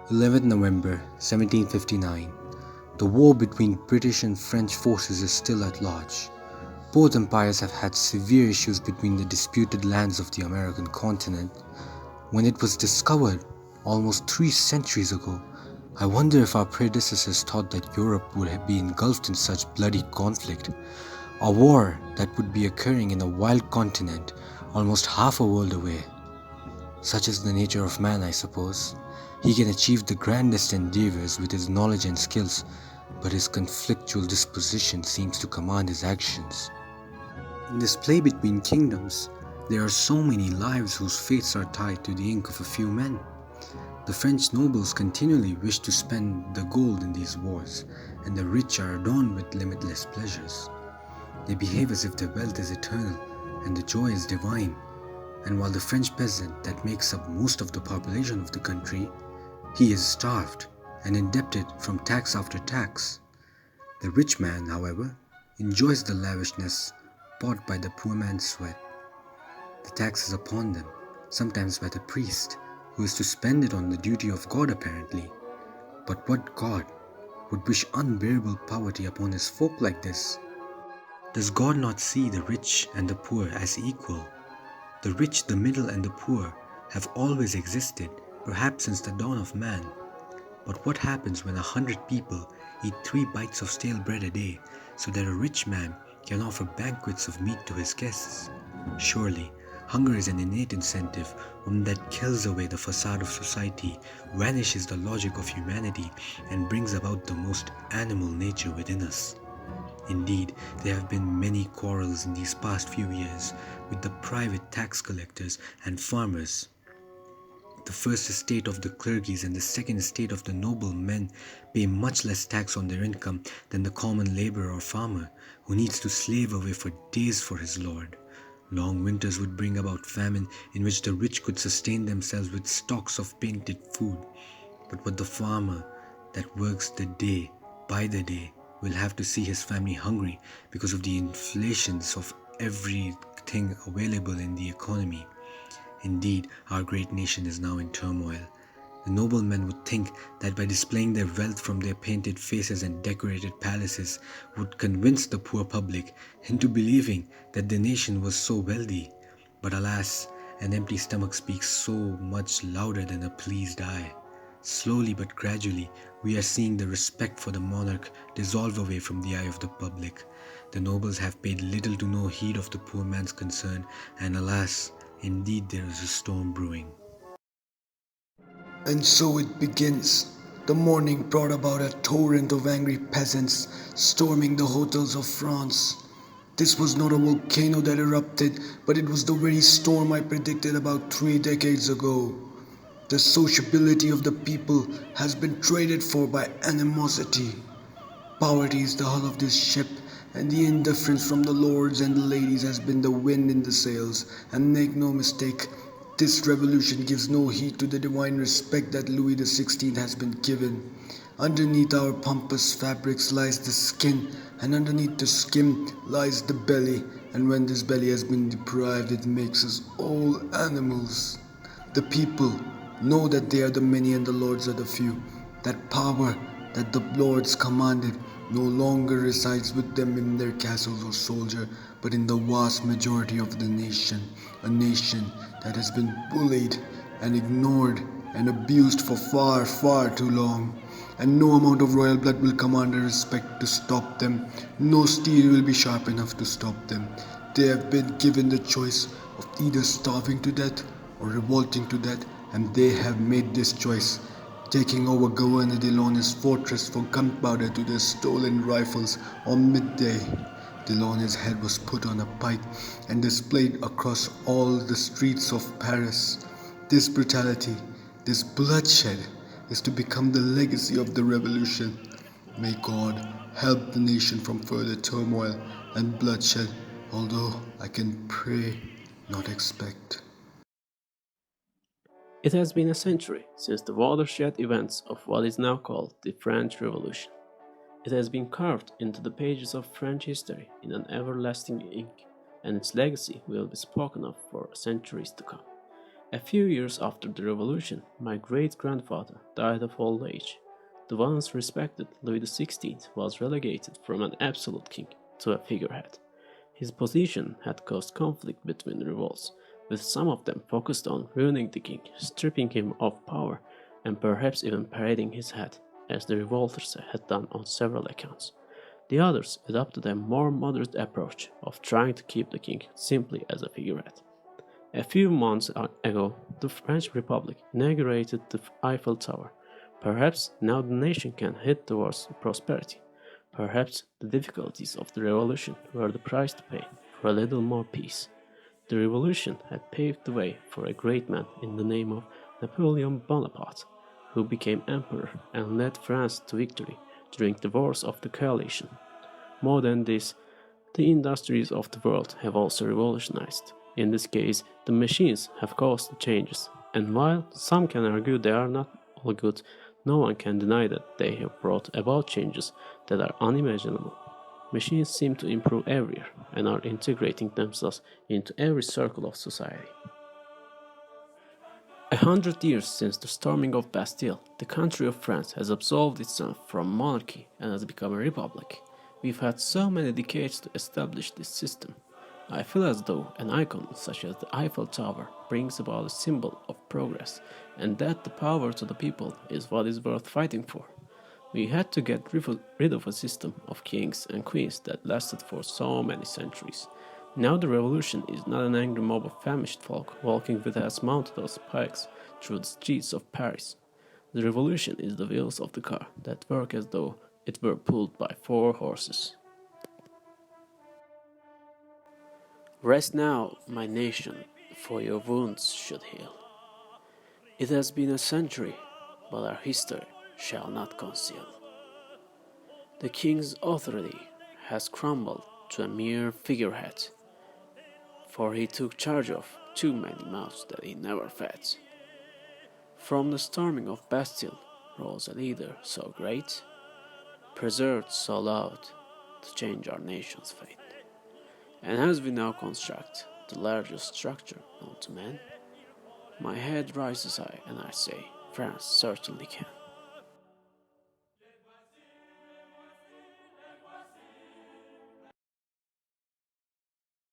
11th November 1759. The war between British and French forces is still at large. Both empires have had severe issues between the disputed lands of the American continent. When it was discovered almost 3 centuries ago, I wonder if our predecessors thought that Europe would be engulfed in such bloody conflict. A war that would be occurring in a wild continent almost half a world away. Such is the nature of man, I suppose. He can achieve the grandest endeavors with his knowledge and skills, but his conflictual disposition seems to command his actions. In this play between kingdoms, there are so many lives whose fates are tied to the ink of a few men. The French nobles continually wish to spend the gold in these wars, and the rich are adorned with limitless pleasures. They behave as if their wealth is eternal and the joy is divine. And while the French peasant that makes up most of the population of the country, he is starved and indebted from tax after tax. The rich man, however, enjoys the lavishness bought by the poor man's sweat. The tax is upon them, sometimes by the priest, who is to spend it on the duty of God apparently. But what God would wish unbearable poverty upon his folk like this? Does God not see the rich and the poor as equal? The rich, the middle, and the poor have always existed, perhaps since the dawn of man. But what happens when 100 people eat 3 bites of stale bread a day, so that a rich man can offer banquets of meat to his guests? Surely, hunger is an innate incentive, one that kills away the facade of society, vanishes the logic of humanity, and brings about the most animal nature within us. Indeed, there have been many quarrels in these past few years with the private tax collectors and farmers. The first estate of the clergies and the second estate of the noble men pay much less tax on their income than the common laborer or farmer, who needs to slave away for days for his lord. Long winters would bring about famine in which the rich could sustain themselves with stocks of painted food. But what the farmer that works the day by the day will have to see his family hungry because of the inflations of everything available in the economy. Indeed, our great nation is now in turmoil. The noblemen would think that by displaying their wealth from their painted faces and decorated palaces would convince the poor public into believing that the nation was so wealthy. But alas, an empty stomach speaks so much louder than a pleased eye. Slowly but gradually, we are seeing the respect for the monarch dissolve away from the eye of the public. The nobles have paid little to no heed of the poor man's concern, and alas, indeed there is a storm brewing. And so it begins. The morning brought about a torrent of angry peasants storming the hotels of France. This was not a volcano that erupted, but it was the very storm I predicted about 3 decades ago. The sociability of the people has been traded for by animosity. Poverty is the hull of this ship, and the indifference from the lords and the ladies has been the wind in the sails. And make no mistake, this revolution gives no heed to the divine respect that Louis XVI has been given. Underneath our pompous fabrics lies the skin, and underneath the skin lies the belly, and when this belly has been deprived, it makes us all animals. The people know that they are the many and the lords are the few. That power that the lords commanded no longer resides with them in their castles or soldier, but in the vast majority of the nation, a nation that has been bullied and ignored and abused for far, far too long. And no amount of royal blood will command a respect to stop them. No steel will be sharp enough to stop them. They have been given the choice of either starving to death or revolting to death, and they have made this choice, taking over Governor Delaunay's fortress for gunpowder to their stolen rifles on midday. Delaunay's head was put on a pike and displayed across all the streets of Paris. This brutality, this bloodshed, is to become the legacy of the revolution. May God help the nation from further turmoil and bloodshed, although I can pray, not expect. It has been a century since the watershed events of what is now called the French Revolution. It has been carved into the pages of French history in an everlasting ink, and its legacy will be spoken of for centuries to come. A few years after the revolution, my great-grandfather died of old age. The once respected Louis XVI was relegated from an absolute king to a figurehead. His position had caused conflict between revolts, with some of them focused on ruining the king, stripping him of power, and perhaps even parading his head, as the revolters had done on several accounts. The others adopted a more moderate approach of trying to keep the king simply as a figurehead. A few months ago, the French Republic inaugurated the Eiffel Tower. Perhaps now the nation can head towards prosperity. Perhaps the difficulties of the revolution were the price to pay for a little more peace. The revolution had paved the way for a great man in the name of Napoleon Bonaparte, who became emperor and led France to victory during the wars of the coalition. More than this, the industries of the world have also revolutionized. In this case, the machines have caused the changes, and while some can argue they are not all good, no one can deny that they have brought about changes that are unimaginable. Machines seem to improve every year and are integrating themselves into every circle of society. 100 years since the storming of Bastille, the country of France has absolved itself from monarchy and has become a republic. We've had so many decades to establish this system. I feel as though an icon such as the Eiffel Tower brings about a symbol of progress, and that the power to the people is what is worth fighting for. We had to get rid of a system of kings and queens that lasted for so many centuries. Now the revolution is not an angry mob of famished folk walking with heads mounted on pikes through the streets of Paris. The revolution is the wheels of the car that work as though it were pulled by 4 horses. Rest now, my nation, for your wounds should heal. It has been a century, but our history shall not conceal. The king's authority has crumbled to a mere figurehead, for he took charge of too many mouths that he never fed. From the storming of Bastille rose a leader so great, preserved so loud to change our nation's fate. And as we now construct the largest structure known to man, my head rises high and I say, France certainly can.